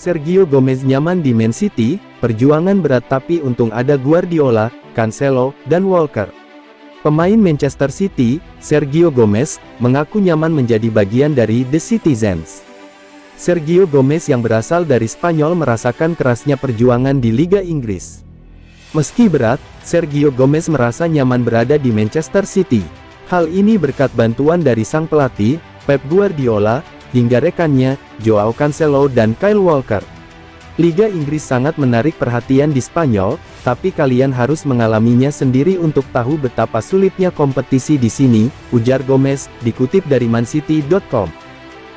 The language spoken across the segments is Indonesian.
Sergio Gomez nyaman di Man City, perjuangan berat tapi untung ada Guardiola, Cancelo, dan Walker. Pemain Manchester City, Sergio Gomez, mengaku nyaman menjadi bagian dari The Citizens. Sergio Gomez yang berasal dari Spanyol merasakan kerasnya perjuangan di Liga Inggris. Meski berat, Sergio Gomez merasa nyaman berada di Manchester City. Hal ini berkat bantuan dari sang pelatih, Pep Guardiola, hingga rekannya, Joao Cancelo dan Kyle Walker. Liga Inggris sangat menarik perhatian di Spanyol, tapi kalian harus mengalaminya sendiri untuk tahu betapa sulitnya kompetisi di sini, ujar Gomez, dikutip dari mancity.com.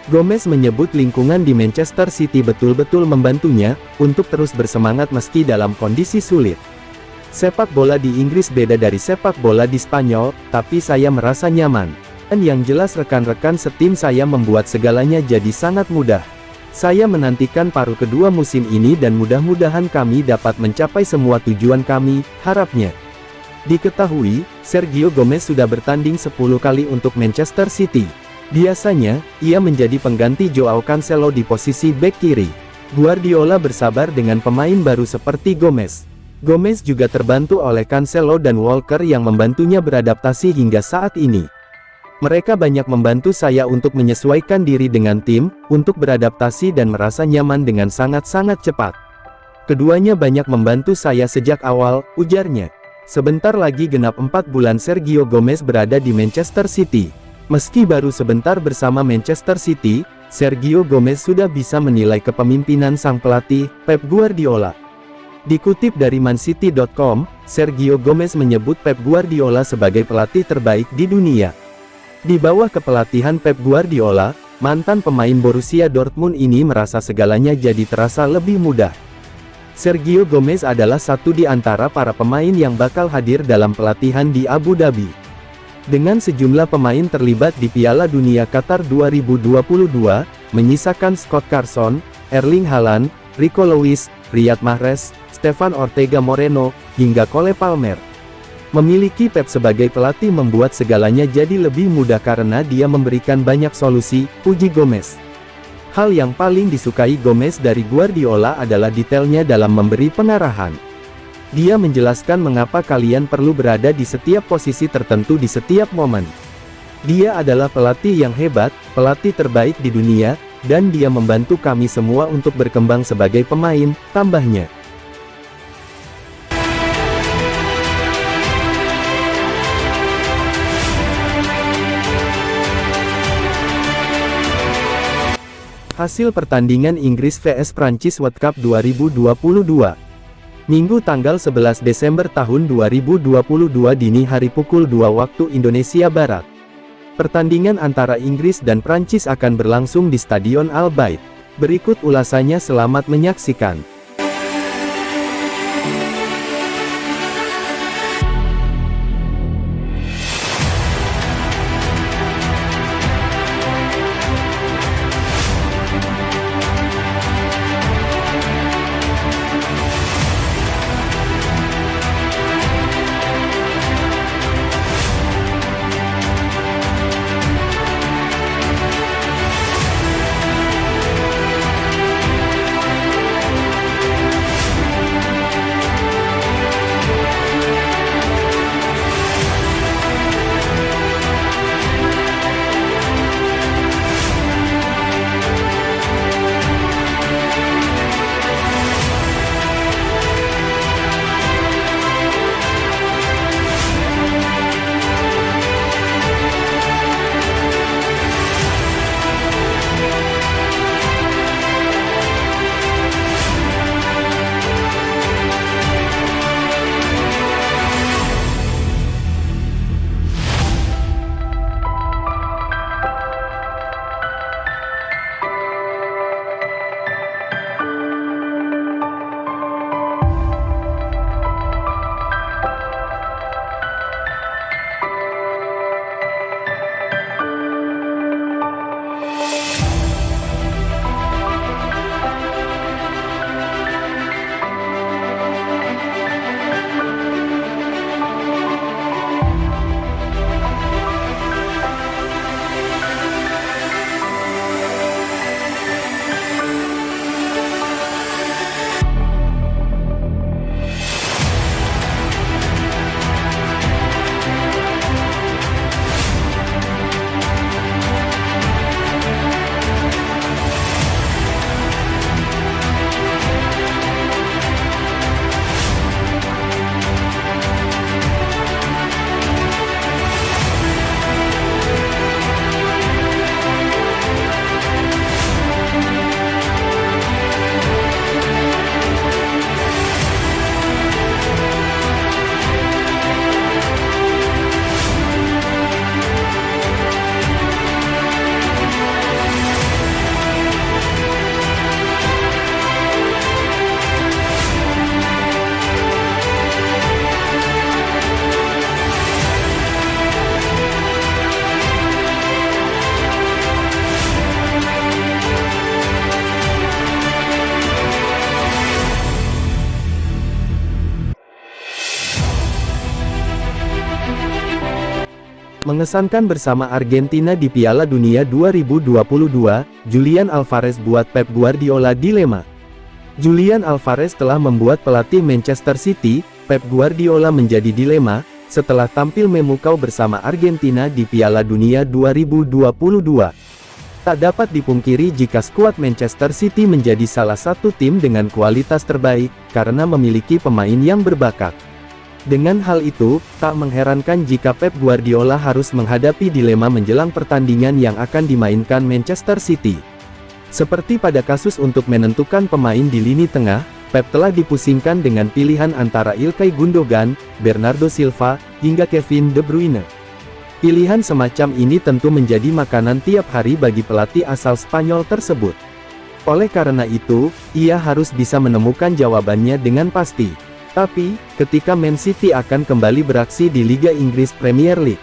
Gomez menyebut lingkungan di Manchester City betul-betul membantunya, untuk terus bersemangat meski dalam kondisi sulit. Sepak bola di Inggris beda dari sepak bola di Spanyol, tapi saya merasa nyaman. Dan yang jelas rekan-rekan setim saya membuat segalanya jadi sangat mudah. Saya menantikan paruh kedua musim ini dan mudah-mudahan kami dapat mencapai semua tujuan kami, harapnya. Diketahui, Sergio Gomez sudah bertanding 10 kali untuk Manchester City. Biasanya, ia menjadi pengganti Joao Cancelo di posisi bek kiri. Guardiola bersabar dengan pemain baru seperti Gomez. Gomez juga terbantu oleh Cancelo dan Walker yang membantunya beradaptasi hingga saat ini. Mereka banyak membantu saya untuk menyesuaikan diri dengan tim, untuk beradaptasi dan merasa nyaman dengan sangat-sangat cepat. Keduanya banyak membantu saya sejak awal, ujarnya. Sebentar lagi genap 4 bulan Sergio Gomez berada di Manchester City. Meski baru sebentar bersama Manchester City, Sergio Gomez sudah bisa menilai kepemimpinan sang pelatih, Pep Guardiola. Dikutip dari mancity.com, Sergio Gomez menyebut Pep Guardiola sebagai pelatih terbaik di dunia. Di bawah kepelatihan Pep Guardiola, mantan pemain Borussia Dortmund ini merasa segalanya jadi terasa lebih mudah. Sergio Gomez adalah satu di antara para pemain yang bakal hadir dalam pelatihan di Abu Dhabi. Dengan sejumlah pemain terlibat di Piala Dunia Qatar 2022, menyisakan Scott Carson, Erling Haaland, Rico Lewis, Riyad Mahrez, Stefan Ortega Moreno, hingga Cole Palmer. Memiliki Pep sebagai pelatih membuat segalanya jadi lebih mudah karena dia memberikan banyak solusi, puji Gomez. Hal yang paling disukai Gomez dari Guardiola adalah detailnya dalam memberi pengarahan. Dia menjelaskan mengapa kalian perlu berada di setiap posisi tertentu di setiap momen. Dia adalah pelatih yang hebat, pelatih terbaik di dunia, dan dia membantu kami semua untuk berkembang sebagai pemain, tambahnya. Hasil pertandingan Inggris vs Prancis World Cup 2022. Minggu tanggal 11 Desember tahun 2022 dini hari pukul 2 waktu Indonesia Barat. Pertandingan antara Inggris dan Prancis akan berlangsung di Stadion Al Bayt. Berikut ulasannya, selamat menyaksikan. Mengesankan bersama Argentina di Piala Dunia 2022, Julian Alvarez buat Pep Guardiola dilema. Julian Alvarez telah membuat pelatih Manchester City, Pep Guardiola menjadi dilema, setelah tampil memukau bersama Argentina di Piala Dunia 2022. Tak dapat dipungkiri jika skuad Manchester City menjadi salah satu tim dengan kualitas terbaik, karena memiliki pemain yang berbakat. Dengan hal itu, tak mengherankan jika Pep Guardiola harus menghadapi dilema menjelang pertandingan yang akan dimainkan Manchester City. Seperti pada kasus untuk menentukan pemain di lini tengah, Pep telah dipusingkan dengan pilihan antara Ilkay Gundogan, Bernardo Silva, hingga Kevin De Bruyne. Pilihan semacam ini tentu menjadi makanan tiap hari bagi pelatih asal Spanyol tersebut. Oleh karena itu, ia harus bisa menemukan jawabannya dengan pasti. Tapi, ketika Man City akan kembali beraksi di Liga Inggris Premier League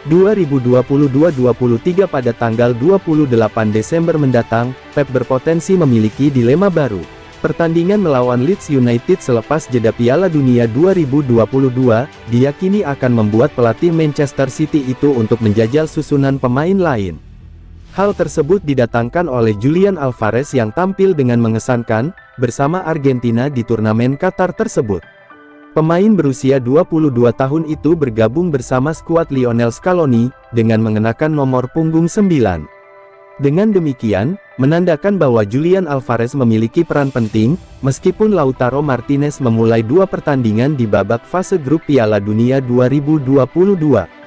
2022-23 pada tanggal 28 Desember mendatang, Pep berpotensi memiliki dilema baru. Pertandingan melawan Leeds United selepas jeda Piala Dunia 2022, diyakini akan membuat pelatih Manchester City itu untuk menjajal susunan pemain lain. Hal tersebut didatangkan oleh Julian Alvarez yang tampil dengan mengesankan, bersama Argentina di turnamen Qatar tersebut. Pemain berusia 22 tahun itu bergabung bersama skuad Lionel Scaloni, dengan mengenakan nomor punggung 9. Dengan demikian, menandakan bahwa Julian Alvarez memiliki peran penting, meskipun Lautaro Martinez memulai 2 pertandingan di babak fase grup Piala Dunia 2022.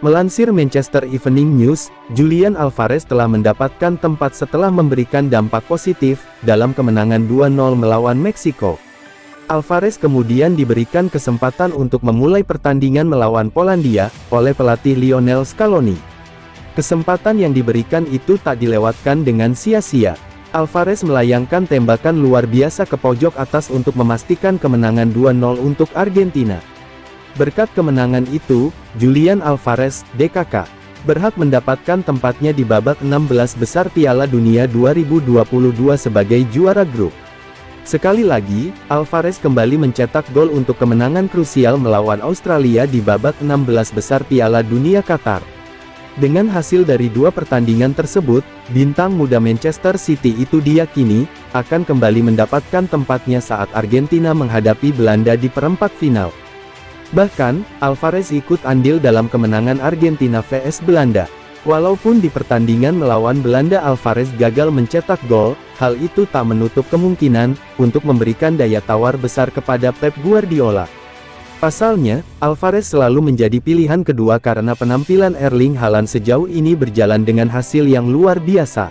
Melansir Manchester Evening News, Julian Alvarez telah mendapatkan tempat setelah memberikan dampak positif, dalam kemenangan 2-0 melawan Meksiko. Alvarez kemudian diberikan kesempatan untuk memulai pertandingan melawan Polandia, oleh pelatih Lionel Scaloni. Kesempatan yang diberikan itu tak dilewatkan dengan sia-sia. Alvarez melayangkan tembakan luar biasa ke pojok atas untuk memastikan kemenangan 2-0 untuk Argentina. Berkat kemenangan itu, Julian Alvarez, DKK, berhak mendapatkan tempatnya di babak 16 besar Piala Dunia 2022 sebagai juara grup. Sekali lagi, Alvarez kembali mencetak gol untuk kemenangan krusial melawan Australia di babak 16 besar Piala Dunia Qatar. Dengan hasil dari 2 pertandingan tersebut, bintang muda Manchester City itu diyakini akan kembali mendapatkan tempatnya saat Argentina menghadapi Belanda di perempat final. Bahkan, Alvarez ikut andil dalam kemenangan Argentina vs Belanda. Walaupun di pertandingan melawan Belanda Alvarez gagal mencetak gol, hal itu tak menutup kemungkinan untuk memberikan daya tawar besar kepada Pep Guardiola. Pasalnya, Alvarez selalu menjadi pilihan kedua karena penampilan Erling Haaland sejauh ini berjalan dengan hasil yang luar biasa.